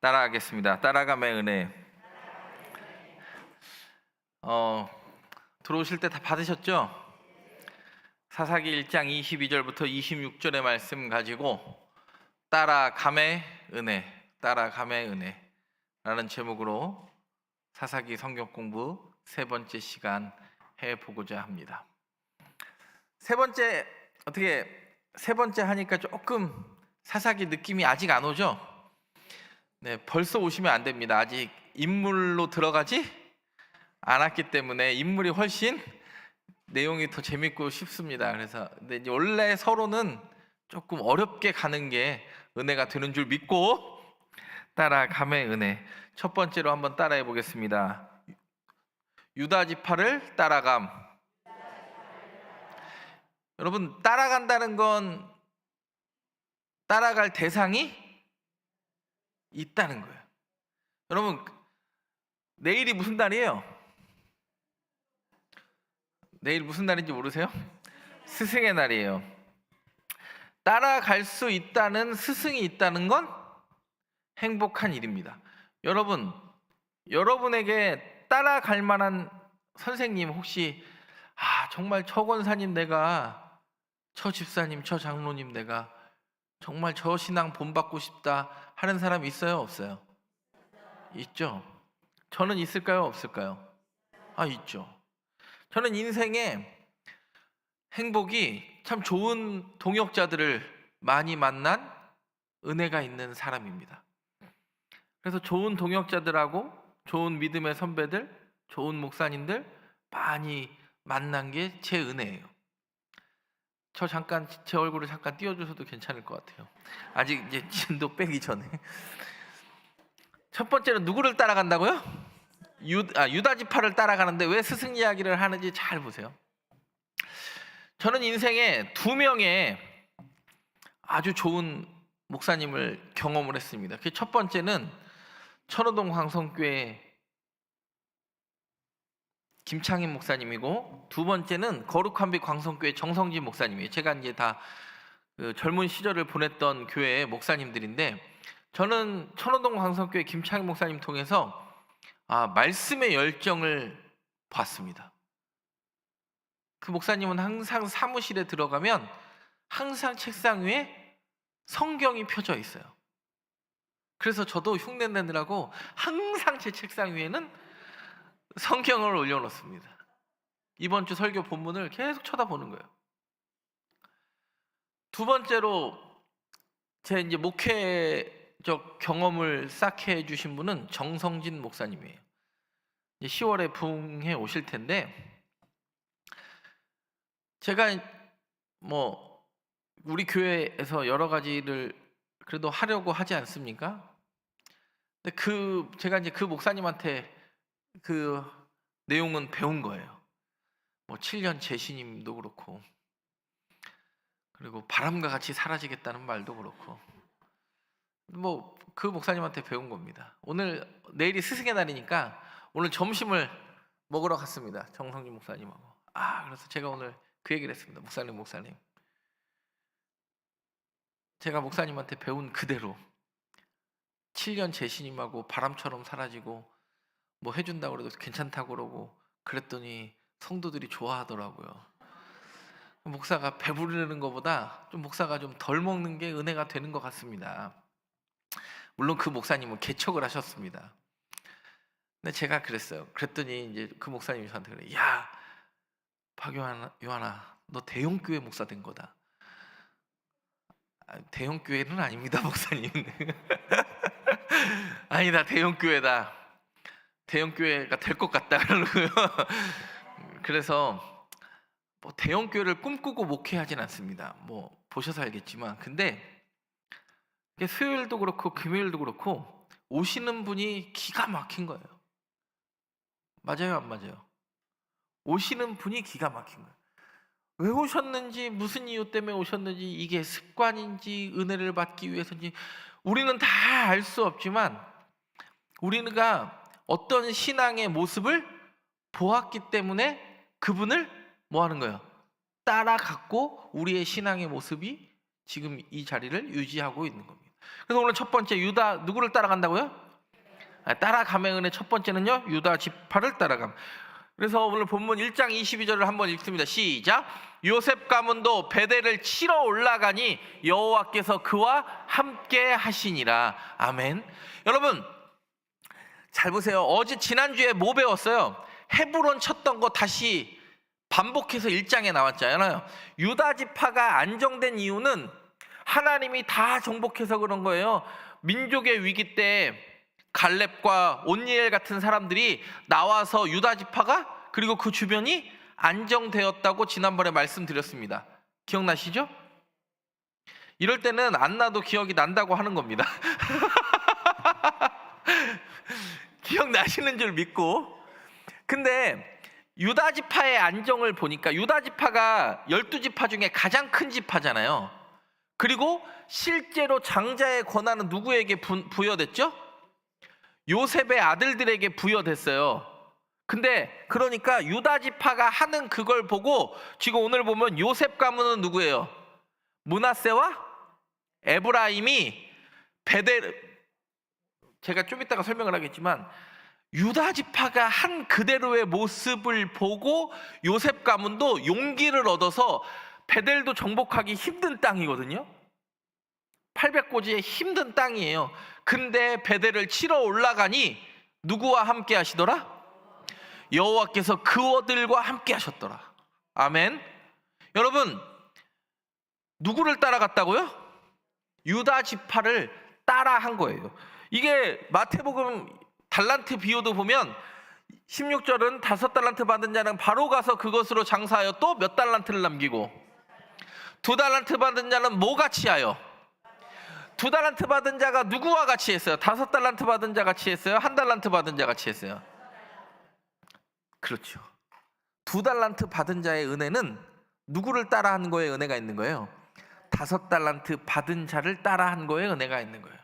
따라하겠습니다. 따라감의 은혜. 들어오실 때 다 받으셨죠? 사사기 1장 22절부터 26절의 말씀 가지고 따라감의 은혜, 따라감의 은혜라는 제목으로 사사기 성경 공부 세 번째 시간 해보고자 합니다. 세 번째 하니까 조금 사사기 느낌이 아직 안 오죠? 네, 벌써 오시면 안 됩니다. 아직 인물로 들어가지 않았기 때문에 인물이 훨씬 내용이 더 재밌고 쉽습니다. 그래서 근데 이제 원래 서로는 조금 어렵게 가는 게 은혜가 되는 줄 믿고 따라감의 은혜. 첫 번째로 한번 따라해 보겠습니다. 유다 지파를 따라감. 여러분, 따라간다는 건 따라갈 대상이 있다는 거예요. 여러분, 내일이 무슨 날이에요? 내일 무슨 날인지 모르세요? 스승의 날이에요. 따라갈 수 있다는 스승이 있다는 건 행복한 일입니다. 여러분, 여러분에게 따라갈 만한 선생님 혹시 정말 저 권사님 내가, 저 집사님, 저 장로님 내가 정말 저 신앙 본받고 싶다 하는 사람 있어요? 없어요? 있죠? 저는 있을까요? 없을까요? 있죠. 저는 인생에 행복이 참 좋은 동역자들을 많이 만난 은혜가 있는 사람입니다. 그래서 좋은 동역자들하고 좋은 믿음의 선배들, 좋은 목사님들 많이 만난 게 제 은혜예요. 제 얼굴을 잠깐 띄워주셔도 괜찮을 것 같아요. 아직 이제 진도 빼기 전에. 첫 번째는 누구를 따라간다고요? 유다 지파를 따라가는데 왜 스승 이야기를 하는지 잘 보세요. 저는 인생에 2명의 아주 좋은 목사님을 경험을 했습니다. 그 첫 번째는 천호동 광성교회 김창인 목사님이고, 두 번째는 거룩한 빛 광성교회 정성진 목사님이에요. 제가 이제 다 그 젊은 시절을 보냈던 교회의 목사님들인데, 저는 천호동 광성교회 김창인 목사님 통해서 말씀의 열정을 봤습니다. 그 목사님은 항상 사무실에 들어가면 항상 책상 위에 성경이 펴져 있어요. 그래서 저도 흉내 내느라고 항상 제 책상 위에는 성경을 올려놓습니다. 이번 주 설교 본문을 계속 쳐다보는 거예요. 두 번째로 제 이제 목회적 경험을 쌓게 해주신 분은 정성진 목사님이에요. 10월에 부흥회 오실 텐데, 제가 우리 교회에서 여러 가지를 그래도 하려고 하지 않습니까? 근데 제가 이제 그 목사님한테 그 내용은 배운 거예요. 7년 재신임도 그렇고, 그리고 바람과 같이 사라지겠다는 말도 그렇고, 그 목사님한테 배운 겁니다. 내일이 스승의 날이니까 오늘 점심을 먹으러 갔습니다. 정성진 목사님하고. 그래서 제가 오늘 그 얘기를 했습니다. 목사님, 제가 목사님한테 배운 그대로 7년 재신임하고 바람처럼 사라지고 해준다고 그래도 괜찮다고 그러고 그랬더니 성도들이 좋아하더라고요. 목사가 배부르는 것보다 목사가 좀 덜 먹는 게 은혜가 되는 것 같습니다. 물론 그 목사님은 개척을 하셨습니다. 근데 제가 그랬어요. 그랬더니 이제 그 목사님이 저한테 그래요. 야, 박요한아, 너 대형교회 목사 된 거다. 대형교회는 아닙니다, 목사님. 아니다, 대형교회다. 대형교회가 될 것 같다 그러고요. 그래서 대형교회를 꿈꾸고 목회하진 않습니다. 보셔서 알겠지만, 근데 수요일도 그렇고 금요일도 그렇고 오시는 분이 기가 막힌 거예요. 맞아요, 안 맞아요? 오시는 분이 기가 막힌 거예요. 왜 오셨는지, 무슨 이유 때문에 오셨는지, 이게 습관인지 은혜를 받기 위해서인지 우리는 다 알 수 없지만, 우리가 어떤 신앙의 모습을 보았기 때문에 그분을 하는 거예요? 따라갔고 우리의 신앙의 모습이 지금 이 자리를 유지하고 있는 겁니다. 그래서 오늘 첫 번째 유다 누구를 따라간다고요? 따라감의 은혜 첫 번째는요, 유다 지파를 따라감. 그래서 오늘 본문 1장 22절을 한번 읽습니다. 시작. 요셉 가문도 베델을 치러 올라가니 여호와께서 그와 함께 하시니라. 아멘. 여러분 잘 보세요. 지난주에 뭐 배웠어요? 헤브론 쳤던 거 다시 반복해서 1장에 나왔잖아요. 유다 지파가 안정된 이유는 하나님이 다 정복해서 그런 거예요. 민족의 위기 때 갈렙과 온니엘 같은 사람들이 나와서 유다 지파가 그리고 그 주변이 안정되었다고 지난번에 말씀드렸습니다. 기억나시죠? 이럴 때는 안 나도 기억이 난다고 하는 겁니다. 기억나시는 줄 믿고. 근데 유다 지파의 안정을 보니까 유다 지파가 12지파 중에 가장 큰 지파잖아요. 그리고 실제로 장자의 권한은 누구에게 부여됐죠? 요셉의 아들들에게 부여됐어요. 근데 그러니까 유다 지파가 하는 그걸 보고 지금 오늘 보면 요셉 가문은 누구예요? 므낫세와 에브라임이 제가 좀 이따가 설명을 하겠지만 유다 지파가 한 그대로의 모습을 보고 요셉 가문도 용기를 얻어서 베델도 정복하기 힘든 땅이거든요. 800고지의 힘든 땅이에요. 근데 베델을 치러 올라가니 누구와 함께 하시더라? 여호와께서 그들과 함께 하셨더라. 아멘. 여러분 누구를 따라갔다고요? 유다 지파를 따라한 거예요. 이게 마태복음 달란트 비유도 보면 16절은 5달란트 받은 자는 바로 가서 그것으로 장사하여 또 몇 달란트를 남기고 2달란트 받은 자는 뭐 같이 하여? 2달란트 받은 자가 누구와 같이 했어요? 5달란트 받은 자 같이 했어요? 1달란트 받은 자 같이 했어요? 그렇죠. 2달란트 받은 자의 은혜는 누구를 따라한 거에 은혜가 있는 거예요? 5달란트 받은 자를 따라한 거에 은혜가 있는 거예요.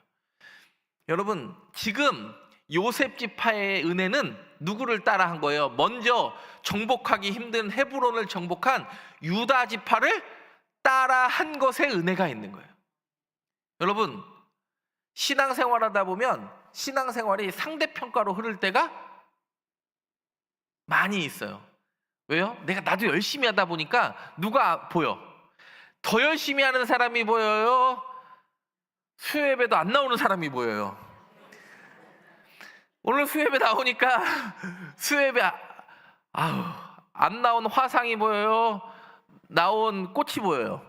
여러분 지금 요셉 지파의 은혜는 누구를 따라한 거예요? 먼저 정복하기 힘든 헤브론을 정복한 유다 지파를 따라한 것에 은혜가 있는 거예요. 여러분 신앙생활하다 보면 신앙생활이 상대평가로 흐를 때가 많이 있어요. 왜요? 나도 열심히 하다 보니까 누가 보여? 더 열심히 하는 사람이 보여요? 수요예배도 안 나오는 사람이 보여요? 오늘 수요예배 나오니까 수요예배 안 나온 화상이 보여요? 나온 꽃이 보여요?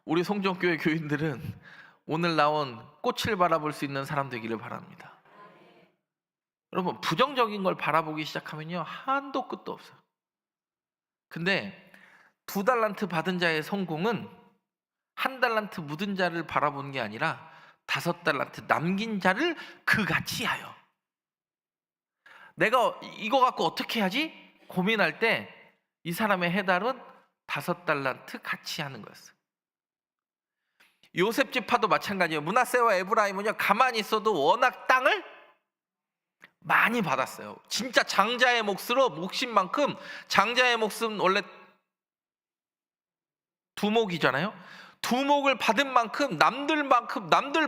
우리 송정교회 교인들은 오늘 나온 꽃을 바라볼 수 있는 사람 되기를 바랍니다. 여러분 부정적인 걸 바라보기 시작하면요 한도 끝도 없어요. 근데 2달란트 받은 자의 성공은 1달란트 묻은 자를 바라보는 게 아니라 5달란트 남긴 자를 그같이 하여. 내가 이거 갖고 어떻게 하지? 고민할 때 이 사람의 해답은 5달란트 같이 하는 거였어요. 요셉 지파도 마찬가지예요. 므낫세와 에브라임은요 가만히 있어도 워낙 땅을 많이 받았어요. 진짜 장자의 몫으로 몫인만큼, 장자의 몫은 원래 두목이잖아요. 두목을 받은 만큼 남들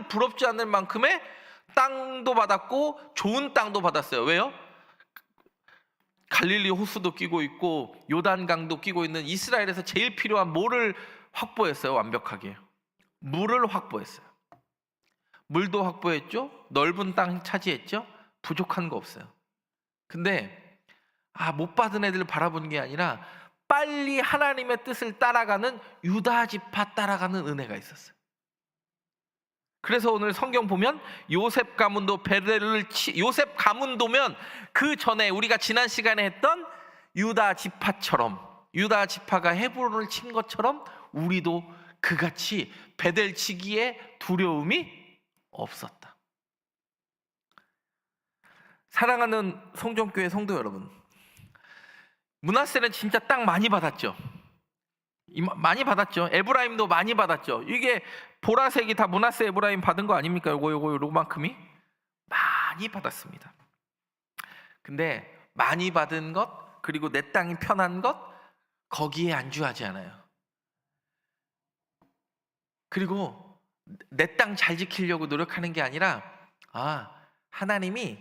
부럽지 않을 만큼의 땅도 받았고 좋은 땅도 받았어요. 왜요? 갈릴리 호수도 끼고 있고 요단강도 끼고 있는 이스라엘에서 제일 필요한 뭐를 확보했어요? 완벽하게 물을 확보했어요. 물도 확보했죠. 넓은 땅 차지했죠. 부족한 거 없어요. 근데 못 받은 애들 바라보는 게 아니라 빨리 하나님의 뜻을 따라가는 유다 지파 따라가는 은혜가 있었어요. 그래서 오늘 성경 보면 요셉 가문도 요셉 가문도면 그 전에 우리가 지난 시간에 했던 유다 지파처럼, 유다 지파가 헤브론을 친 것처럼 우리도 그같이 베델 치기에 두려움이 없었다. 사랑하는 송정교회 성도 여러분, 므낫세는 진짜 땅 많이 받았죠. 많이 받았죠. 에브라임도 많이 받았죠. 이게 보라색이 다 므낫세 에브라임 받은 거 아닙니까? 요거만큼이 많이 받았습니다. 근데 많이 받은 것 그리고 내 땅이 편한 것 거기에 안주하지 않아요. 그리고 내 땅 잘 지키려고 노력하는 게 아니라 하나님이,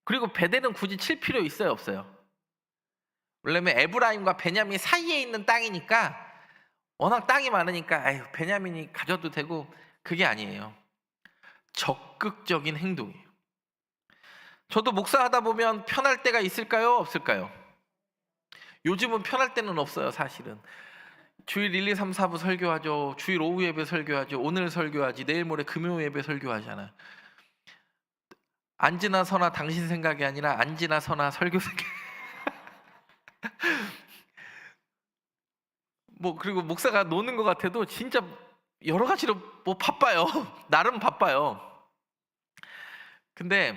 그리고 베델은 굳이 칠 필요 있어요, 없어요? 왜냐면 에브라임과 베냐민 사이에 있는 땅이니까, 워낙 땅이 많으니까 베냐민이 가져도 되고, 그게 아니에요. 적극적인 행동이에요. 저도 목사하다 보면 편할 때가 있을까요, 없을까요? 요즘은 편할 때는 없어요, 사실은. 주일 1, 2, 3, 4부 설교하죠. 주일 오후 예배 설교하죠. 오늘 설교하지. 내일 모레 금요 예배 설교하잖아. 앉으나 서나 당신 생각이 아니라 앉으나 서나 설교 생각. 그리고 목사가 노는 것 같아도 진짜 여러 가지로 바빠요. 나름 바빠요. 근데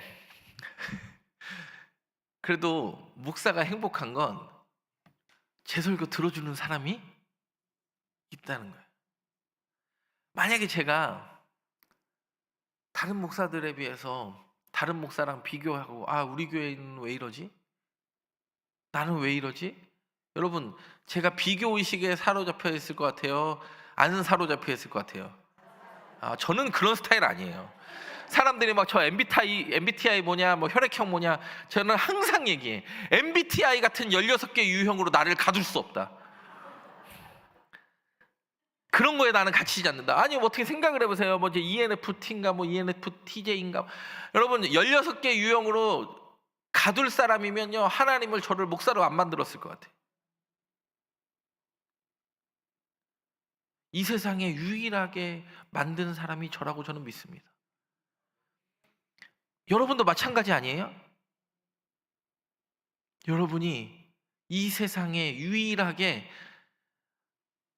그래도 목사가 행복한 건 제 설교 들어주는 사람이 있다는 거예요. 만약에 제가 다른 목사들에 비해서 다른 목사랑 비교하고 우리 교회는 왜 이러지? 나는 왜 이러지? 여러분, 제가 비교 의식에 사로잡혀 있을 것 같아요? 안 사로잡혀 있을 것 같아요? 저는 그런 스타일 아니에요. 사람들이 막 저 MBTI 뭐냐, 혈액형 뭐냐, 저는 항상 얘기해. MBTI 같은 16개 유형으로 나를 가둘 수 없다. 그런 거에 나는 갇히지 않는다. 아니, 어떻게 생각을 해보세요. 이제 ENFT인가 ENFTJ인가. 여러분, 16개 유형으로 가둘 사람이면요, 하나님을 저를 목사로 안 만들었을 것 같아요. 이 세상에 유일하게 만든 사람이 저라고 저는 믿습니다. 여러분도 마찬가지 아니에요? 여러분이 이 세상에 유일하게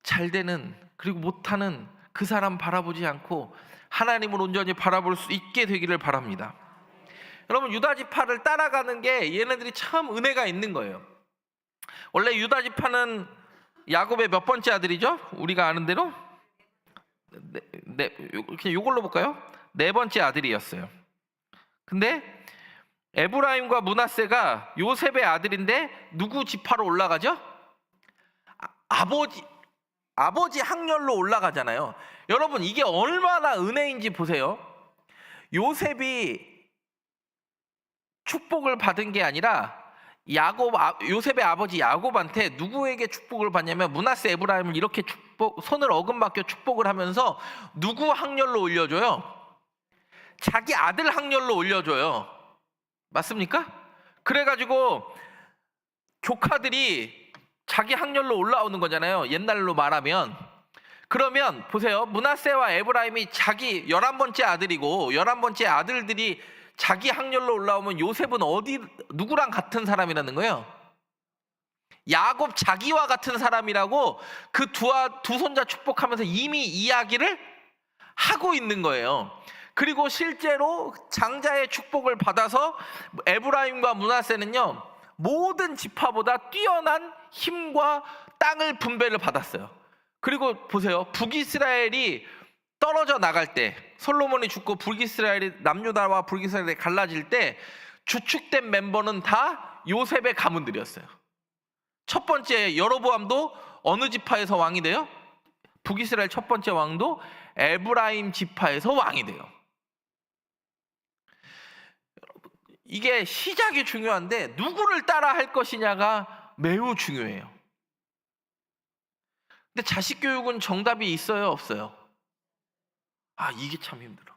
잘 되는, 그리고 못하는 그 사람 바라보지 않고 하나님을 온전히 바라볼 수 있게 되기를 바랍니다. 여러분, 유다지파를 따라가는 게 얘네들이 참 은혜가 있는 거예요. 원래 유다지파는 야곱의 몇 번째 아들이죠? 우리가 아는 대로 그냥 이걸로 볼까요? 4번째 아들이었어요. 근데 에브라임과 므낫세가 요셉의 아들인데 누구 지파로 올라가죠? 아버지 학렬로 올라가잖아요. 여러분, 이게 얼마나 은혜인지 보세요. 요셉이 축복을 받은 게 아니라 요셉의 아버지 야곱한테 누구에게 축복을 받냐면 므낫세, 에브라임을 이렇게 손을 어금맞겨 축복을 하면서 누구 학렬로 올려줘요? 자기 아들 학렬로 올려줘요. 맞습니까? 그래가지고 조카들이 자기 학렬로 올라오는 거잖아요, 옛날로 말하면. 그러면 보세요, 므낫세와 에브라임이 자기 11번째 아들이고 11번째 아들들이 자기 학렬로 올라오면 요셉은 누구랑 같은 사람이라는 거예요? 야곱 자기와 같은 사람이라고 그 두 손자 축복하면서 이미 이야기를 하고 있는 거예요. 그리고 실제로 장자의 축복을 받아서 에브라임과 므낫세는요, 모든 지파보다 뛰어난 힘과 땅을 분배를 받았어요. 그리고 보세요, 북이스라엘이 떨어져 나갈 때, 솔로몬이 죽고 북이스라엘이 남유다와 북이스라엘이 갈라질 때 주축된 멤버는 다 요셉의 가문들이었어요. 첫 번째 여로보암도 어느 지파에서 왕이 돼요? 북이스라엘 첫 번째 왕도 에브라임 지파에서 왕이 돼요. 이게 시작이 중요한데 누구를 따라 할 것이냐가 매우 중요해요. 근데 자식 교육은 정답이 있어요, 없어요? 이게 참 힘들어.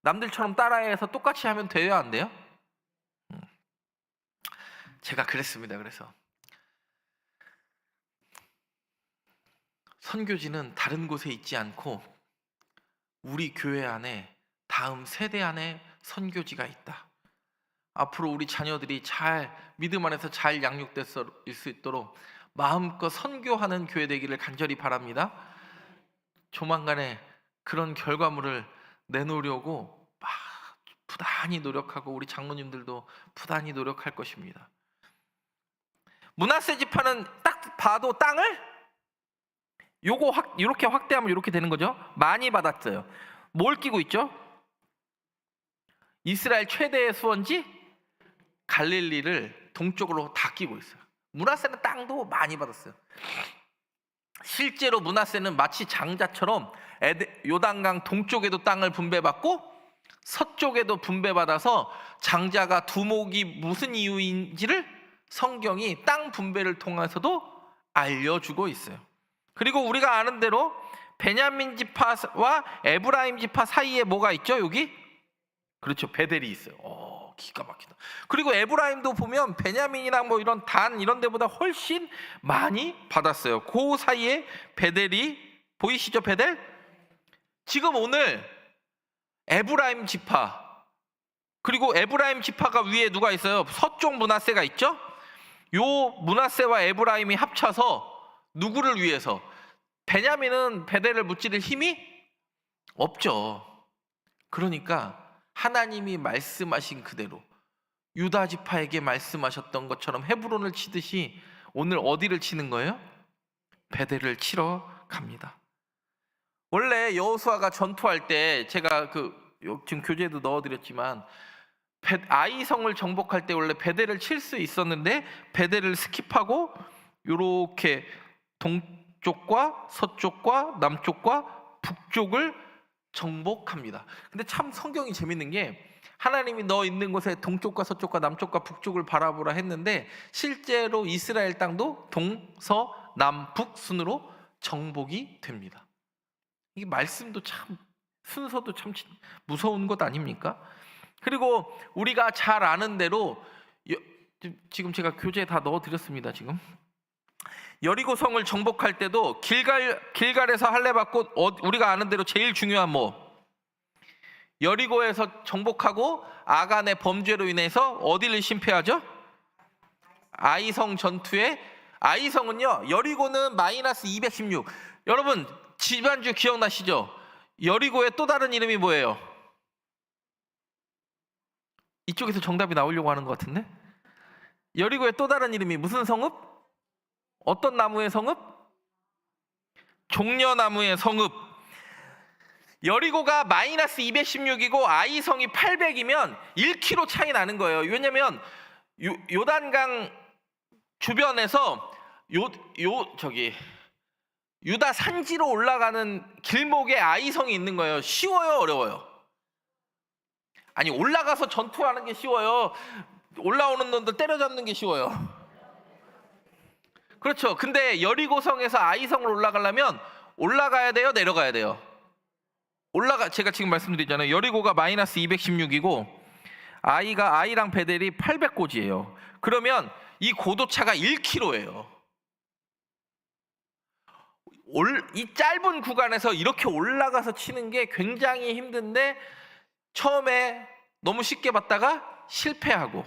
남들처럼 따라해서 똑같이 하면 돼요, 안 돼요? 제가 그랬습니다. 그래서 선교지는 다른 곳에 있지 않고 우리 교회 안에, 다음 세대 안에 선교지가 있다. 앞으로 우리 자녀들이 잘 믿음 안에서 잘 양육될 수 있도록 마음껏 선교하는 교회 되기를 간절히 바랍니다. 조만간에 그런 결과물을 내놓으려고 부단히 노력하고 우리 장로님들도 부단히 노력할 것입니다. 므낫세 지파는 딱 봐도 땅을 이렇게 확대하면 이렇게 되는 거죠. 많이 받았어요. 뭘 끼고 있죠? 이스라엘 최대의 수원지 갈릴리를 동쪽으로 다 끼고 있어요. 므낫세는 땅도 많이 받았어요. 실제로 므낫세는 마치 장자처럼 요단강 동쪽에도 땅을 분배받고 서쪽에도 분배받아서 장자가 두목이 무슨 이유인지를 성경이 땅 분배를 통해서도 알려주고 있어요. 그리고 우리가 아는 대로 베냐민 지파와 에브라임 지파 사이에 뭐가 있죠? 여기? 그렇죠. 베델이 있어요. 기가 막히다. 그리고 에브라임도 보면 베냐민이랑 뭐 이런 단 이런 데보다 훨씬 많이 받았어요. 그 사이에 베델이 보이시죠? 베델? 지금 오늘 에브라임 지파, 그리고 에브라임 지파가 위에 누가 있어요? 서쪽 므낫세가 있죠? 요 므낫세와 에브라임이 합쳐서 누구를 위해서? 베냐민은 베델을 무찌를 힘이 없죠. 그러니까 하나님이 말씀하신 그대로 유다 지파에게 말씀하셨던 것처럼 헤브론을 치듯이 오늘 어디를 치는 거예요? 베델을 치러 갑니다. 원래 여호수아가 전투할 때 제가 지금 교재에도 넣어드렸지만 아이성을 정복할 때 원래 베델을 칠 수 있었는데 베델을 스킵하고 이렇게 동쪽과 서쪽과 남쪽과 북쪽을 정복합니다. 근데 참 성경이 재밌는 게 하나님이 너 있는 곳에 동쪽과 서쪽과 남쪽과 북쪽을 바라보라 했는데 실제로 이스라엘 땅도 동서남북 순으로 정복이 됩니다. 이게 말씀도 참 순서도 참 무서운 것 아닙니까? 그리고 우리가 잘 아는 대로 지금 제가 교재에 다 넣어드렸습니다. 지금 여리고성을 정복할 때도 길갈에서 할례 받고 우리가 아는 대로 제일 중요한 여리고에서 정복하고 아간의 범죄로 인해서 어디를 심패하죠? 아이성 전투에 아이성은요, 여리고는 마이너스 216. 여러분 지난주 기억나시죠? 여리고의 또 다른 이름이 뭐예요? 이쪽에서 정답이 나오려고 하는 것 같은데? 여리고의 또 다른 이름이 무슨 성읍? 어떤 나무의 성읍? 종려나무의 성읍. 여리고가 마이너스 216이고 아이성이 800이면 1km 차이 나는 거예요. 왜냐면 요단강 주변에서 유다 산지로 올라가는 길목에 아이성이 있는 거예요. 쉬워요, 어려워요? 아니, 올라가서 전투하는 게 쉬워요? 올라오는 놈들 때려잡는 게 쉬워요? 그렇죠. 근데 여리고성에서 아이성을 올라가려면 올라가야 돼요, 내려가야 돼요? 제가 지금 말씀드리잖아요. 여리고가 마이너스 216이고 아이랑 베델이 800고지예요. 그러면 이 고도차가 1km예요. 이 짧은 구간에서 이렇게 올라가서 치는 게 굉장히 힘든데 처음에 너무 쉽게 봤다가 실패하고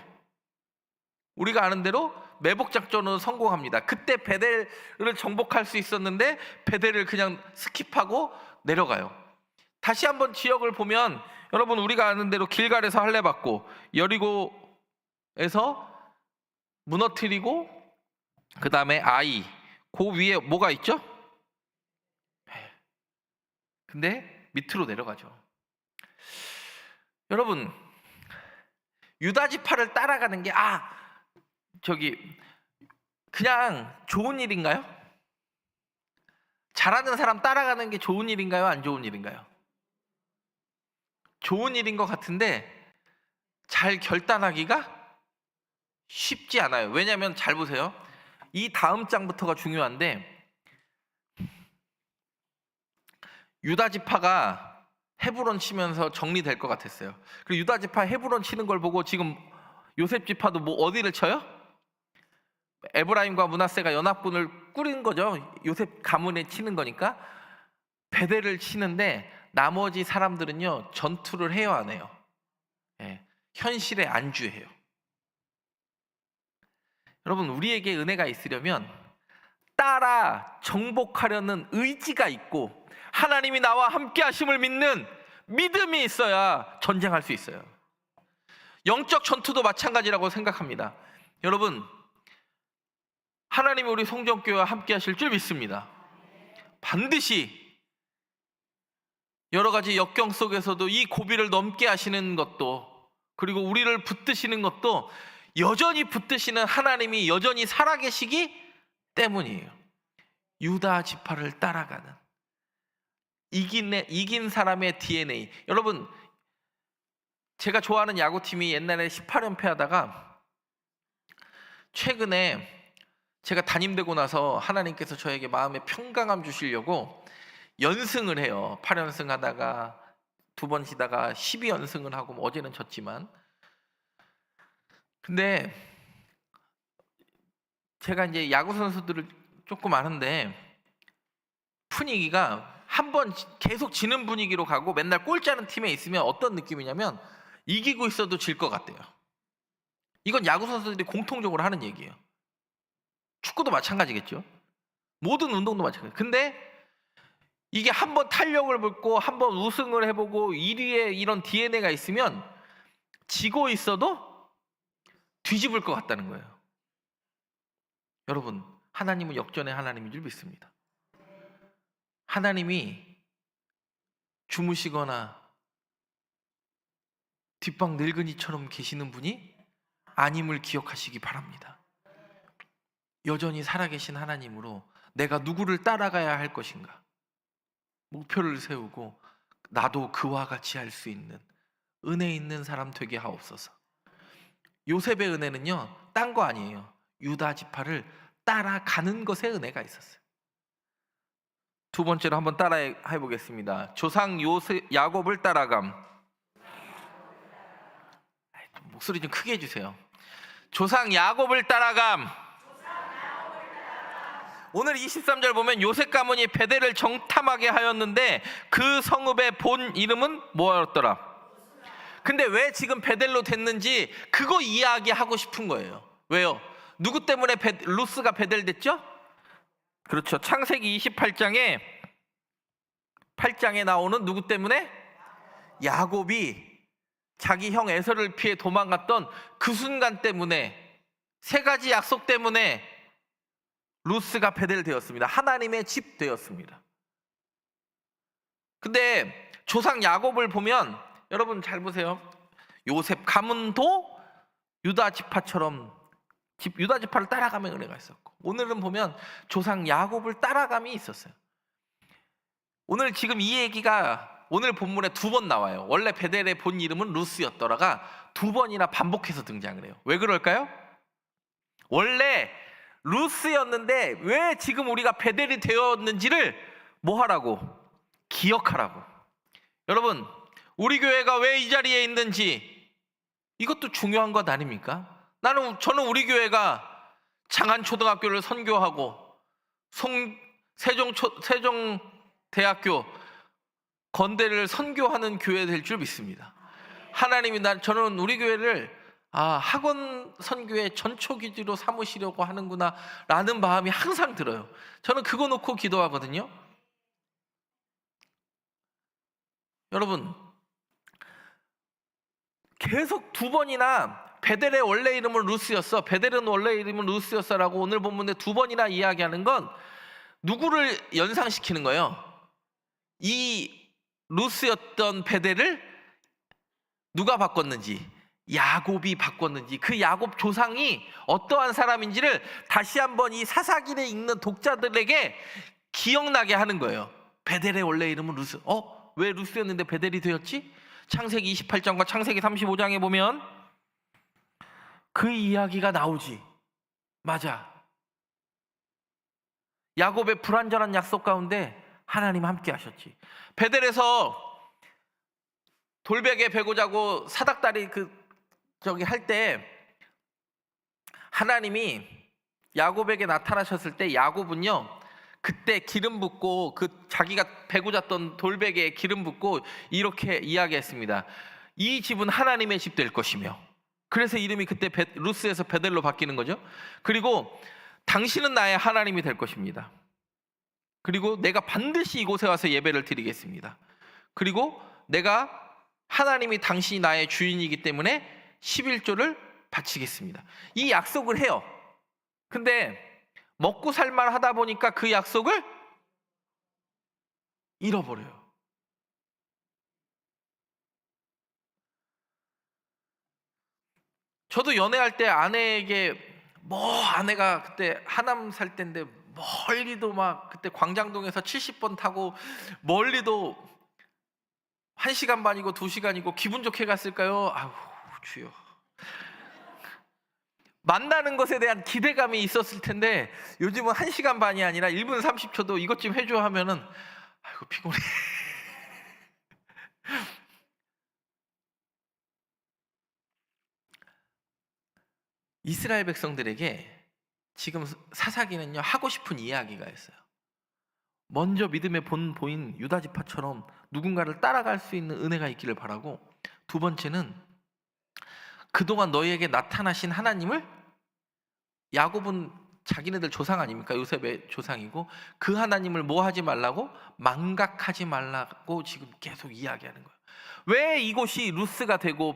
우리가 아는 대로 매복 작전으로 성공합니다. 그때 베델을 정복할 수 있었는데 베델을 그냥 스킵하고 내려가요. 다시 한번 지역을 보면 여러분 우리가 아는 대로 길갈에서 할례 받고 여리고에서 무너뜨리고 그 다음에 그 위에 뭐가 있죠? 근데 밑으로 내려가죠. 여러분 유다 지파를 따라가는 게 그냥 좋은 일인가요? 잘하는 사람 따라가는 게 좋은 일인가요? 안 좋은 일인가요? 좋은 일인 것 같은데 잘 결단하기가 쉽지 않아요. 왜냐하면 잘 보세요. 이 다음 장부터가 중요한데 유다 지파가 헤브론 치면서 정리될 것 같았어요. 그리고 유다 지파 헤브론 치는 걸 보고 지금 요셉 지파도 어디를 쳐요? 에브라임과 므낫세가 연합군을 꾸린 거죠. 요셉 가문에 치는 거니까 베델을 치는데 나머지 사람들은요 전투를 해요, 안 해요? 현실에 안주해요. 여러분 우리에게 은혜가 있으려면 따라 정복하려는 의지가 있고 하나님이 나와 함께 하심을 믿는 믿음이 있어야 전쟁할 수 있어요. 영적 전투도 마찬가지라고 생각합니다. 여러분 하나님이 우리 성전교회와 함께 하실 줄 믿습니다. 반드시 여러 가지 역경 속에서도 이 고비를 넘게 하시는 것도 그리고 우리를 붙드시는 것도 여전히 붙드시는 하나님이 여전히 살아계시기 때문이에요. 유다 지파를 따라가는 이긴 사람의 DNA. 여러분, 제가 좋아하는 야구팀이 옛날에 18연패 하다가 최근에 제가 담임되고 나서 하나님께서 저에게 마음의 평강함 주시려고 연승을 해요. 8연승 하다가 2번 쉬다가 12연승을 하고, 어제는 졌지만. 근데 제가 이제 야구 선수들을 조금 아는데 분위기가 한 번 계속 지는 분위기로 가고 맨날 꼴찌하는 팀에 있으면 어떤 느낌이냐면 이기고 있어도 질 것 같대요. 이건 야구 선수들이 공통적으로 하는 얘기예요. 축구도 마찬가지겠죠. 모든 운동도 마찬가지예요. 근데 이게 한 번 탄력을 붙고 한 번 우승을 해보고 1위에 이런 DNA가 있으면 지고 있어도 뒤집을 것 같다는 거예요. 여러분, 하나님은 역전의 하나님인 줄 믿습니다. 하나님이 주무시거나 뒷방 늙은이처럼 계시는 분이 아님을 기억하시기 바랍니다. 여전히 살아계신 하나님으로 내가 누구를 따라가야 할 것인가 목표를 세우고 나도 그와 같이 할 수 있는 은혜 있는 사람 되게 하옵소서. 요셉의 은혜는요, 딴 거 아니에요. 유다 지파를 따라가는 것에 은혜가 있었어요. 두 번째로 한번 따라해 보겠습니다. 조상 야곱을 따라감. 목소리 좀 크게 해주세요. 조상 야곱을 따라감. 오늘 23절 보면 요셉 가문이 베델을 정탐하게 하였는데 그 성읍의 본 이름은 뭐였더라? 근데 왜 지금 베델로 됐는지 그거 이야기하고 싶은 거예요. 왜요? 누구 때문에 루스가 베델 됐죠? 그렇죠. 창세기 28장에 8장에 나오는 누구 때문에? 야곱이 자기 형 에서를 피해 도망갔던 그 순간 때문에, 세 가지 약속 때문에 루스가 베델 되었습니다. 하나님의 집 되었습니다. 근데 조상 야곱을 보면 여러분 잘 보세요. 요셉 가문도 유다 지파처럼 유다 지파를 따라가면 은혜가 있었고, 오늘은 보면 조상 야곱을 따라감이 있었어요. 오늘 지금 이 얘기가 오늘 본문에 2번 나와요. 원래 베델의 본 이름은 루스였더라가 2번이나 반복해서 등장을 해요. 왜 그럴까요? 원래 루스였는데 왜 지금 우리가 베델이 되었는지를 뭐 하라고? 기억하라고. 여러분, 우리 교회가 왜 이 자리에 있는지 이것도 중요한 것 아닙니까? 저는 우리 교회가 장안초등학교를 선교하고 세종대학교 건대를 선교하는 교회 될 줄 믿습니다. 하나님이 저는 우리 교회를 학원 선교의 전초기지로 삼으시려고 하는구나 라는 마음이 항상 들어요. 저는 그거 놓고 기도하거든요. 여러분, 계속 2번이나 베델의 원래 이름은 루스였어, 베델은 원래 이름은 루스였어 라고 오늘 본문에 2번이나 이야기하는 건 누구를 연상시키는 거예요? 이 루스였던 베델을 누가 바꿨는지, 야곱이 바꿨는지, 그 야곱 조상이 어떠한 사람인지를 다시 한번 이 사사기를 읽는 독자들에게 기억나게 하는 거예요. 베델의 원래 이름은 루스. 왜 루스였는데 베델이 되었지? 창세기 28장과 창세기 35장에 보면 그 이야기가 나오지. 맞아. 야곱의 불완전한 약속 가운데 하나님 함께 하셨지. 베델에서 돌베개 베고 자고 사닥다리 할 때 하나님이 야곱에게 나타나셨을 때 야곱은요, 그때 기름 붓고 자기가 베고 잤던 돌베개에 기름 붓고 이렇게 이야기했습니다. 이 집은 하나님의 집 될 것이며, 그래서 이름이 그때 루스에서 베델로 바뀌는 거죠. 그리고 당신은 나의 하나님이 될 것입니다. 그리고 내가 반드시 이곳에 와서 예배를 드리겠습니다. 그리고 하나님이 당신이 나의 주인이기 때문에 11조를 바치겠습니다. 이 약속을 해요. 근데 먹고 살만 하다 보니까 그 약속을 잃어버려요. 저도 연애할 때 아내에게 아내가 그때 하남 살 때인데 멀리도 막 그때 광장동에서 70번 타고 멀리도 1시간 반이고 2시간이고 기분 좋게 갔을까요? 아우 주여. 만나는 것에 대한 기대감이 있었을 텐데 요즘은 1시간 반이 아니라 1분 30초도 이것 좀 해줘 하면은 아이고 피곤해. 이스라엘 백성들에게 지금 사사기는요 하고 싶은 이야기가 있어요. 먼저 믿음의 본보인 유다 지파처럼 누군가를 따라갈 수 있는 은혜가 있기를 바라고, 두 번째는 그동안 너희에게 나타나신 하나님을, 야곱은 자기네들 조상 아닙니까? 요셉의 조상이고, 그 하나님을 뭐 하지 말라고? 망각하지 말라고 지금 계속 이야기하는 거예요. 왜 이곳이 루스가 되고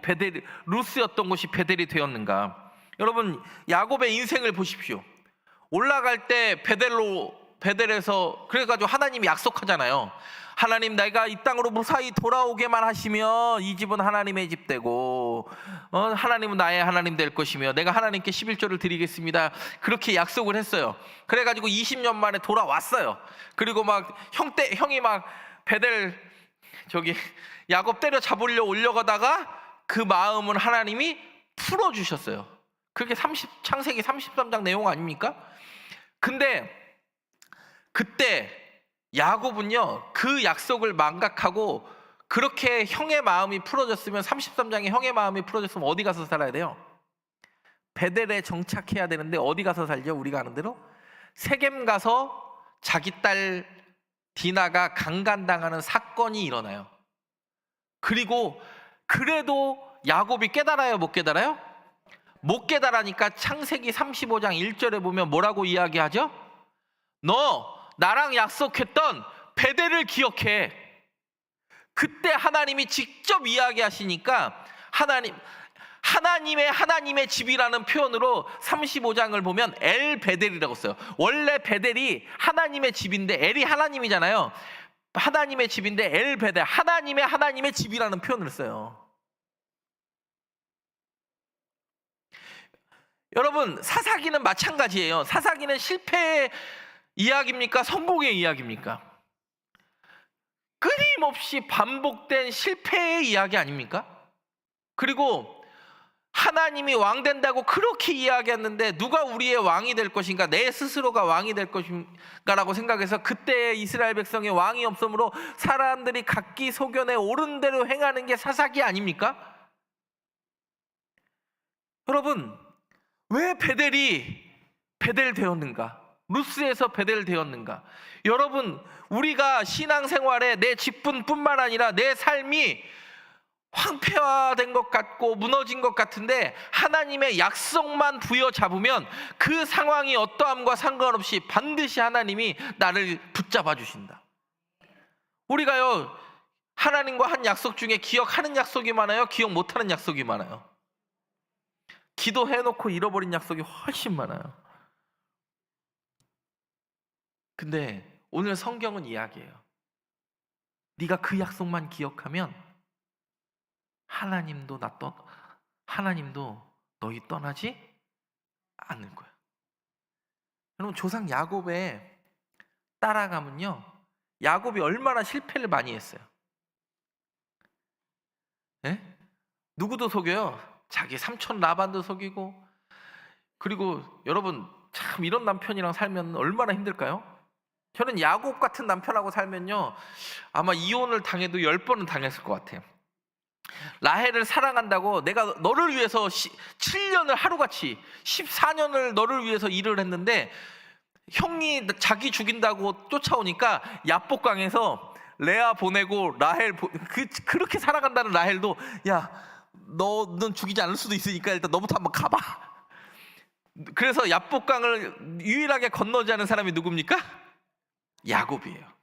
루스였던 곳이 베델이 되었는가? 여러분, 야곱의 인생을 보십시오. 올라갈 때 베델에서 그래가지고 하나님이 약속하잖아요. 하나님, 내가 이 땅으로 무사히 돌아오게만 하시면 이 집은 하나님의 집 되고 하나님은 나의 하나님 될 것이며 내가 하나님께 11조를 드리겠습니다. 그렇게 약속을 했어요. 그래가지고 20년 만에 돌아왔어요. 그리고 막 형이 막 베델 야곱 때려 잡으려 올려가다가 그 마음은 하나님이 풀어주셨어요. 그게 창세기 33장 내용 아닙니까? 근데 그때 야곱은요 그 약속을 망각하고, 그렇게 형의 마음이 풀어졌으면, 33장에 형의 마음이 풀어졌으면 어디 가서 살아야 돼요? 베델에 정착해야 되는데 어디 가서 살죠? 우리가 아는 대로 세겜 가서 자기 딸 디나가 강간당하는 사건이 일어나요. 그리고 그래도 야곱이 깨달아요? 못 깨달아요? 못 깨달으니까 창세기 35장 1절에 보면 뭐라고 이야기하죠? 너 나랑 약속했던 베델을 기억해. 그때 하나님이 직접 이야기하시니까 하나님의 집이라는 표현으로 35장을 보면 엘 베델이라고 써요. 원래 베델이 하나님의 집인데, 엘이 하나님이잖아요. 하나님의 집인데 엘 베델, 하나님의 집이라는 표현을 써요. 여러분, 사사기는 마찬가지예요. 사사기는 실패의 이야기입니까? 성공의 이야기입니까? 끊임없이 반복된 실패의 이야기 아닙니까? 그리고 하나님이 왕 된다고 그렇게 이야기했는데 누가 우리의 왕이 될 것인가, 내 스스로가 왕이 될 것인가라고 생각해서 그때 이스라엘 백성의 왕이 없으므로 사람들이 각기 소견에 옳은 대로 행하는 게 사사기 아닙니까? 여러분, 왜 베델이 베델 되었는가? 루스에서 베델 되었는가? 여러분, 우리가 신앙생활에 내 직분뿐만 아니라 내 삶이 황폐화된 것 같고 무너진 것 같은데 하나님의 약속만 부여잡으면 그 상황이 어떠함과 상관없이 반드시 하나님이 나를 붙잡아 주신다. 우리가요 하나님과 한 약속 중에 기억하는 약속이 많아요? 기억 못하는 약속이 많아요? 기도해놓고 잃어버린 약속이 훨씬 많아요. 근데 오늘 성경은 이야기해요. 네가 그 약속만 기억하면 하나님도 너희 떠나지 않을 거야. 여러분, 조상 야곱의 따라가면요, 야곱이 얼마나 실패를 많이 했어요. 네? 누구도 속여요. 자기 삼촌 라반도 속이고. 그리고 여러분, 참 이런 남편이랑 살면 얼마나 힘들까요? 저는 야곱 같은 남편하고 살면요 아마 이혼을 당해도 10번은 당했을 것 같아요. 라헬을 사랑한다고 내가 너를 위해서 7년을 하루같이 14년을 너를 위해서 일을 했는데 형이 자기 죽인다고 쫓아오니까 야복강에서 레아 보내고 그렇게 살아간다는 라헬도, 야 너는 죽이지 않을 수도 있으니까 일단 너부터 한번 가봐. 그래서 야복강을 유일하게 건너지 않은 사람이 누굽니까? 야곱이에요.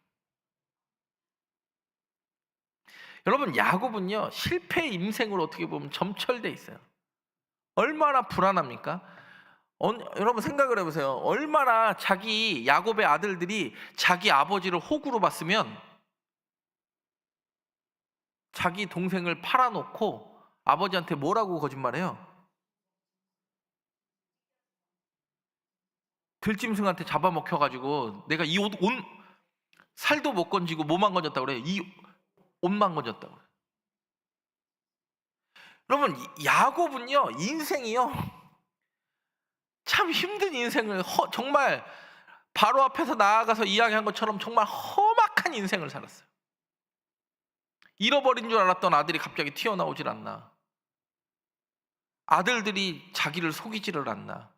여러분, 야곱은요 실패의 인생으로 어떻게 보면 점철돼 있어요. 얼마나 불안합니까? 여러분 생각을 해보세요. 얼마나 야곱의 아들들이 자기 아버지를 호구로 봤으면 자기 동생을 팔아놓고 아버지한테 뭐라고 거짓말해요? 들짐승한테 잡아먹혀가지고 내가 이 옷 살도 못 건지고 몸만 건졌다고 그래. 이 옷만 건졌다고 그래. 여러분, 야곱은요, 인생이요, 참 힘든 인생을 정말 바로 앞에서 나아가서 이야기한 것처럼 정말 험악한 인생을 살았어요. 잃어버린 줄 알았던 아들이 갑자기 튀어나오질 않나. 아들들이 자기를 속이지를 않나.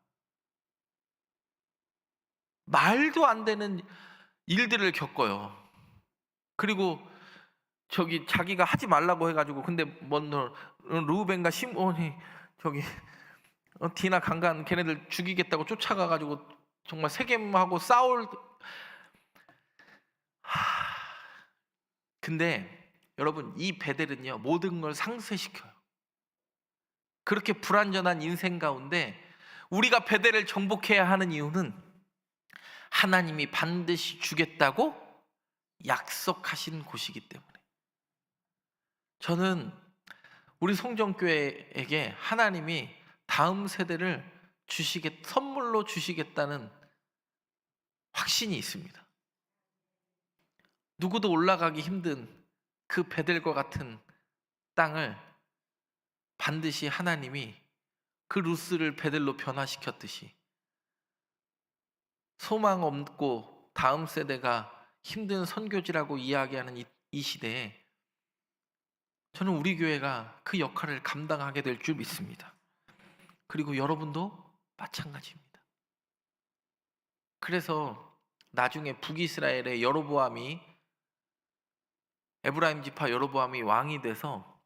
말도 안 되는 일들을 겪어요. 그리고 자기가 하지 말라고 해가지고, 근데 루벤과 시몬이 디나 강간 걔네들 죽이겠다고 쫓아가가지고 정말 세겜하고 싸울. 근데 여러분, 이 베델은요, 모든 걸 상쇄시켜요. 그렇게 불완전한 인생 가운데 우리가 베델을 정복해야 하는 이유는 하나님이 반드시 주겠다고 약속하신 곳이기 때문에. 저는 우리 송정교회에게 하나님이 다음 세대를 선물로 주시겠다는 확신이 있습니다. 누구도 올라가기 힘든 그 베델과 같은 땅을 반드시 하나님이 그 루스를 베델로 변화시켰듯이 소망 없고 다음 세대가 힘든 선교지라고 이야기하는 이 시대에 저는 우리 교회가 그 역할을 감당하게 될 줄 믿습니다. 그리고 여러분도 마찬가지입니다. 그래서 나중에 북이스라엘의 에브라임 지파 여로보암이 왕이 돼서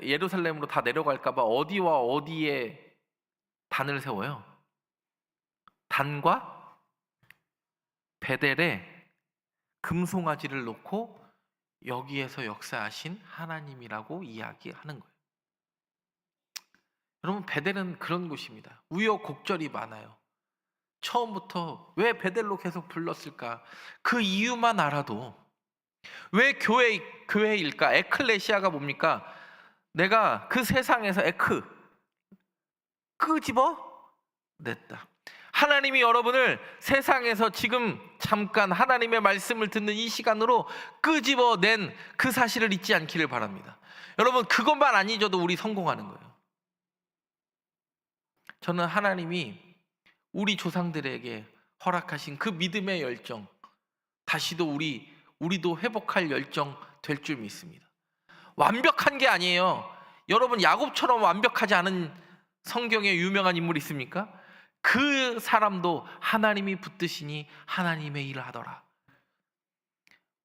예루살렘으로 다 내려갈까 봐 어디와 어디에 단을 세워요. 단과 베델에 금송아지를 놓고 여기에서 역사하신 하나님이라고 이야기하는 거예요. 여러분, 베델은 그런 곳입니다. 우여곡절이 많아요. 처음부터 왜 베델로 계속 불렀을까? 그 이유만 알아도 왜 교회일까? 에클레시아가 뭡니까? 내가 그 세상에서 끄집어 냈다. 하나님이 여러분을 세상에서 지금 잠깐 하나님의 말씀을 듣는 이 시간으로 끄집어낸 그 사실을 잊지 않기를 바랍니다. 여러분, 그것만 안 잊어도 우리 성공하는 거예요. 저는 하나님이 우리 조상들에게 허락하신 그 믿음의 열정, 다시도 우리도 회복할 열정 될 줄 믿습니다. 완벽한 게 아니에요. 여러분, 야곱처럼 완벽하지 않은 성경에 유명한 인물이 있습니까? 그 사람도 하나님이 붙드시니 하나님의 일을 하더라.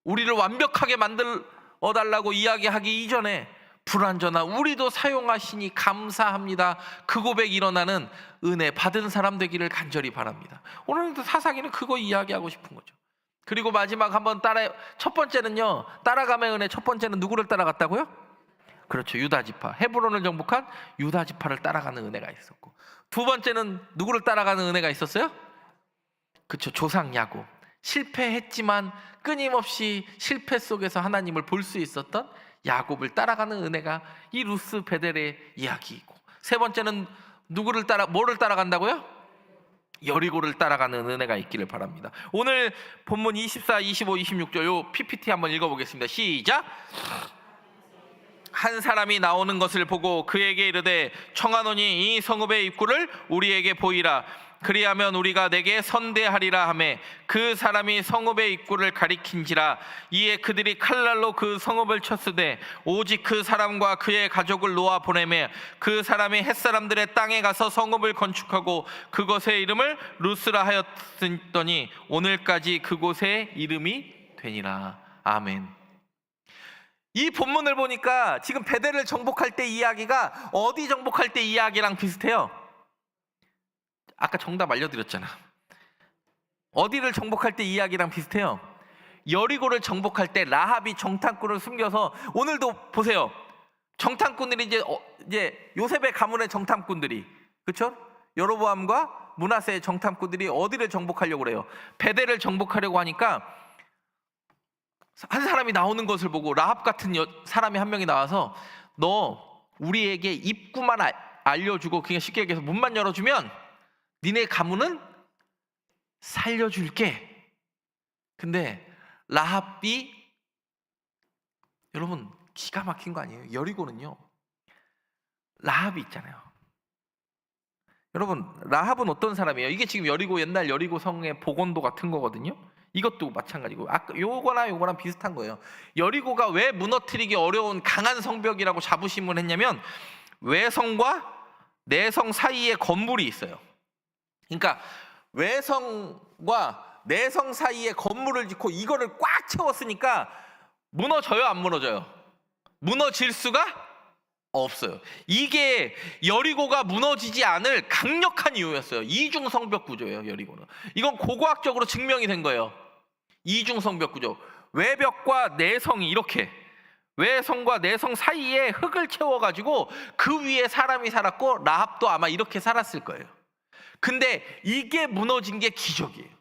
우리를 완벽하게 만들어 달라고 이야기하기 이전에 불완전한 우리도 사용하시니 감사합니다. 그 고백 일어나는 은혜 받은 사람 되기를 간절히 바랍니다. 오늘도 사사기는 그거 이야기하고 싶은 거죠. 그리고 마지막 한번 첫 번째는요, 따라감의 은혜. 첫 번째는 누구를 따라갔다고요? 그렇죠, 유다지파. 헤브론을 정복한 유다지파를 따라가는 은혜가 있었고, 두 번째는 누구를 따라가는 은혜가 있었어요? 그렇죠, 조상 야곱. 실패했지만 끊임없이 실패 속에서 하나님을 볼 수 있었던 야곱을 따라가는 은혜가 이 루스 베델의 이야기이고, 세 번째는 뭐를 따라간다고요? 여리고를 따라가는 은혜가 있기를 바랍니다. 오늘 본문 24, 25, 26절 요 PPT 한번 읽어보겠습니다. 시작. 한 사람이 나오는 것을 보고 그에게 이르되 청하노니 이 성읍의 입구를 우리에게 보이라. 그리하면 우리가 내게 선대하리라 하매 그 사람이 성읍의 입구를 가리킨지라. 이에 그들이 칼날로 그 성읍을 쳤으되 오직 그 사람과 그의 가족을 놓아 보내매 그 사람이 햇사람들의 땅에 가서 성읍을 건축하고 그것의 이름을 루스라 하였더니 오늘까지 그곳의 이름이 되니라. 아멘. 이 본문을 보니까 지금 베델을 정복할 때 이야기가 어디 정복할 때 이야기랑 비슷해요. 아까 정답 알려드렸잖아. 어디를 정복할 때 이야기랑 비슷해요. 여리고를 정복할 때 라합이 정탐꾼을 숨겨서, 오늘도 보세요. 정탐꾼들이 이제 요셉의 가문의 정탐꾼들이, 그렇죠? 여로보암과 므낫세의 정탐꾼들이 어디를 정복하려고 그래요? 베델을 정복하려고 하니까 한 사람이 나오는 것을 보고 라합 같은 사람이 한 명이 나와서 너 우리에게 입구만 알려주고 그냥 쉽게 얘기해서 문만 열어주면 니네 가문은 살려줄게. 근데 라합이, 여러분 기가 막힌 거 아니에요? 여리고는요, 라합이 있잖아요. 여러분 라합은 어떤 사람이에요? 이게 지금 여리고, 옛날 여리고 성의 복원도 같은 거거든요. 이것도 마찬가지고, 아까 요거랑 비슷한 거예요. 여리고가 왜 무너뜨리기 어려운 강한 성벽이라고 자부심을 했냐면, 외성과 내성 사이에 건물이 있어요. 그러니까 외성과 내성 사이에 건물을 짓고 이거를 꽉 채웠으니까 무너져요, 안 무너져요? 무너질 수가 없어요. 이게 여리고가 무너지지 않을 강력한 이유였어요. 이중 성벽 구조예요, 여리고는. 이건 고고학적으로 증명이 된 거예요. 이중 성벽 구조. 외벽과 내성이 이렇게, 외성과 내성 사이에 흙을 채워가지고 그 위에 사람이 살았고, 라합도 아마 이렇게 살았을 거예요. 근데 이게 무너진 게 기적이에요.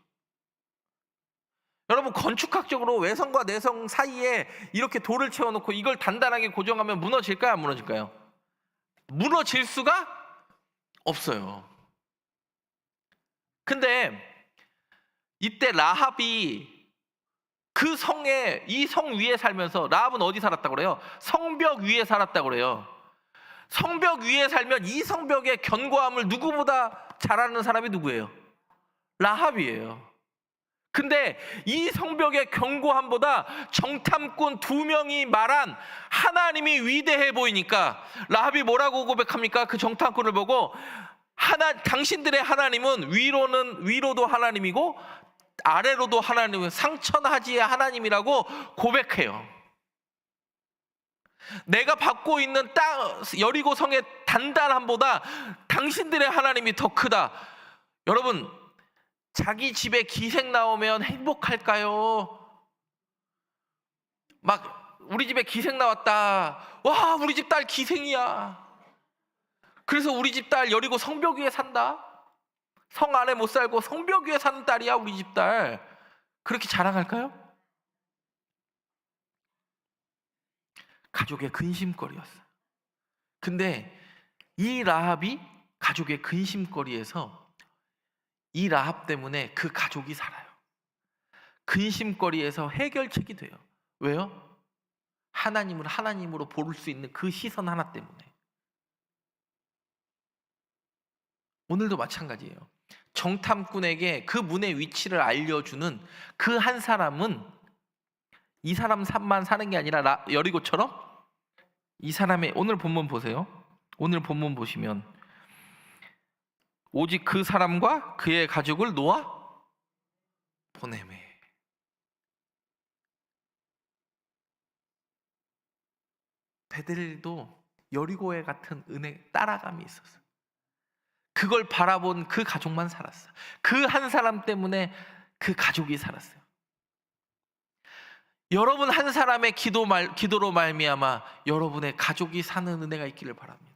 여러분 건축학적으로 외성과 내성 사이에 이렇게 돌을 채워놓고 이걸 단단하게 고정하면 무너질까요, 안 무너질까요? 무너질 수가 없어요. 근데 이때 라합이 그 성에, 이 성 위에 살면서, 라합은 어디 살았다고 그래요? 성벽 위에 살았다고 그래요. 성벽 위에 살면 이 성벽의 견고함을 누구보다 잘 아는 사람이 누구예요? 라합이에요. 근데 이 성벽의 견고함보다 정탐꾼 2명이 말한 하나님이 위대해 보이니까 라합이 뭐라고 고백합니까? 그 정탐꾼을 보고, 당신들의 하나님은 위로도 하나님이고 아래로도 하나님은 상천하지의 하나님이라고 고백해요. 내가 받고 있는 땅, 여리고 성의 단단함보다 당신들의 하나님이 더 크다. 여러분, 자기 집에 기생 나오면 행복할까요? 막 우리 집에 기생 나왔다, 와 우리 집 딸 기생이야, 그래서 우리 집 딸 여리고 성벽 위에 산다, 성 안에 못 살고 성벽 위에 사는 딸이야 우리 집 딸, 그렇게 자랑할까요? 가족의 근심거리였어요. 근데 이 라합이 가족의 근심거리에서, 이 라합 때문에 그 가족이 살아요. 근심거리에서 해결책이 돼요. 왜요? 하나님을 하나님으로 볼 수 있는 그 시선 하나 때문에. 오늘도 마찬가지예요. 정탐꾼에게 그 문의 위치를 알려주는 그 한 사람은 이 사람 삶만 사는 게 아니라 여리고처럼, 이 사람의, 오늘 본문 보세요. 오늘 본문 보시면 오직 그 사람과 그의 가족을 놓아 보내매. 베델도 여리고에 같은 따라감이 있었어요. 그걸 바라본 그 가족만 살았어요. 그 한 사람 때문에 그 가족이 살았어요. 여러분 한 사람의 기도로 말미암아 여러분의 가족이 사는 은혜가 있기를 바랍니다.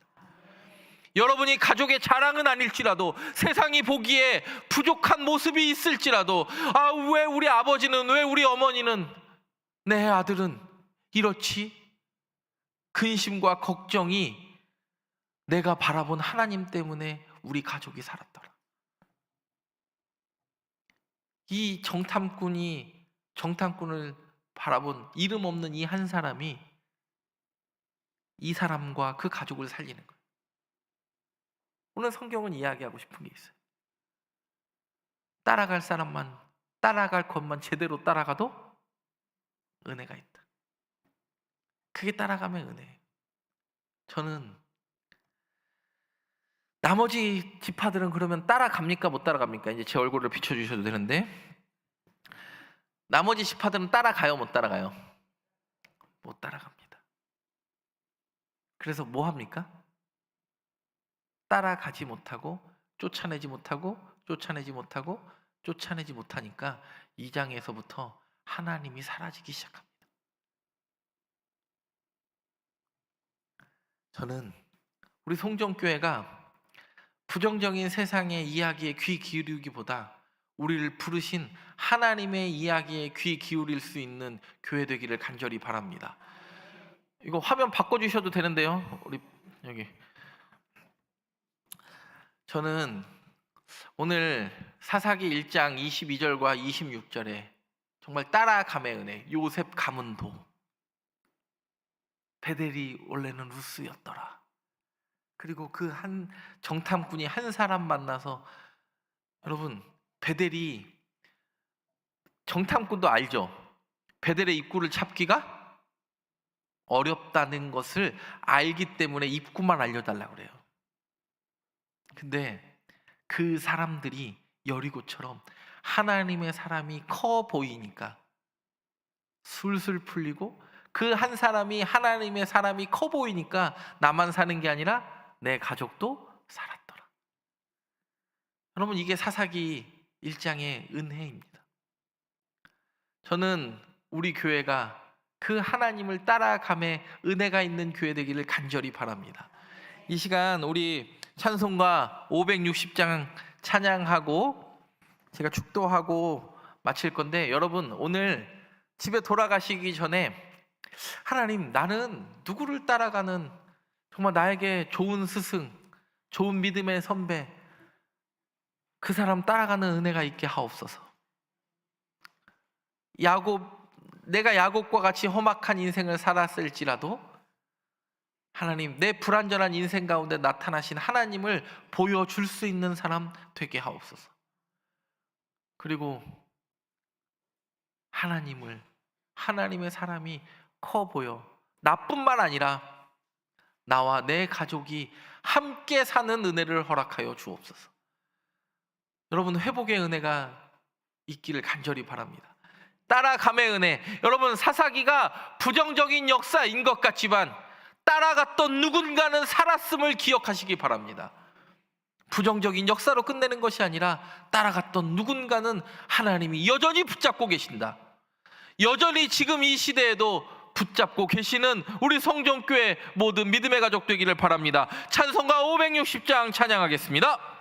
여러분이 가족의 자랑은 아닐지라도, 세상이 보기에 부족한 모습이 있을지라도, 왜 우리 아버지는, 왜 우리 어머니는, 내 아들은 이렇지? 근심과 걱정이 내가 바라본 하나님 때문에 우리 가족이 살았더라. 이 정탐꾼을 바라본 이름 없는 이 한 사람이 이 사람과 그 가족을 살리는 거예요. 오늘 성경은 이야기하고 싶은 게 있어요. 따라갈 것만 제대로 따라가도 은혜가 있다. 그게 따라가면 은혜예요. 저는 나머지 지파들은 그러면 따라갑니까, 못 따라갑니까? 이제 제 얼굴을 비춰주셔도 되는데, 나머지 지파들은 따라가요, 못 따라가요? 못 따라갑니다. 그래서 뭐 합니까? 따라가지 못하고 쫓아내지 못하니까 2장에서부터 하나님이 사라지기 시작합니다. 저는 우리 송정교회가 부정적인 세상의 이야기에 귀 기울이기보다 우리를 부르신 하나님의 이야기에 귀 기울일 수 있는 교회 되기를 간절히 바랍니다. 이거 화면 바꿔주셔도 되는데요. 우리 여기, 저는 오늘 사사기 1장 22절과 26절에 정말 따라감의 은혜, 요셉 가문도 베델이 원래는 루스였더라. 그리고 그 한 정탐꾼이 한 사람 만나서, 여러분 베델이, 정탐꾼도 알죠? 베델의 입구를 찾기가 어렵다는 것을 알기 때문에 입구만 알려달라고 그래요. 근데 그 사람들이 여리고처럼 하나님의 사람이 커 보이니까 술술 풀리고, 그 한 사람이 하나님의 사람이 커 보이니까 나만 사는 게 아니라 내 가족도 살았더라. 여러분, 이게 사사기 1장의 은혜입니다. 저는 우리 교회가 그 하나님을 따라감의 은혜가 있는 교회 되기를 간절히 바랍니다. 이 시간 우리 찬송가 560장 찬양하고 제가 축도하고 마칠 건데, 여러분 오늘 집에 돌아가시기 전에 하나님, 나는 누구를 따라가는 정말 나에게 좋은 스승, 좋은 믿음의 선배, 그 사람 따라가는 은혜가 있게 하옵소서. 내가 야곱과 같이 험악한 인생을 살았을지라도 하나님, 내 불완전한 인생 가운데 나타나신 하나님을 보여줄 수 있는 사람 되게 하옵소서. 그리고 하나님의 사람이 커 보여 나뿐만 아니라 나와 내 가족이 함께 사는 은혜를 허락하여 주옵소서. 여러분, 회복의 은혜가 있기를 간절히 바랍니다. 따라감의 은혜. 여러분, 사사기가 부정적인 역사인 것 같지만 따라갔던 누군가는 살았음을 기억하시기 바랍니다. 부정적인 역사로 끝내는 것이 아니라 따라갔던 누군가는 하나님이 여전히 붙잡고 계신다. 여전히 지금 이 시대에도 붙잡고 계시는 우리 성전교회 모든 믿음의 가족 되기를 바랍니다. 찬송가 560장 찬양하겠습니다.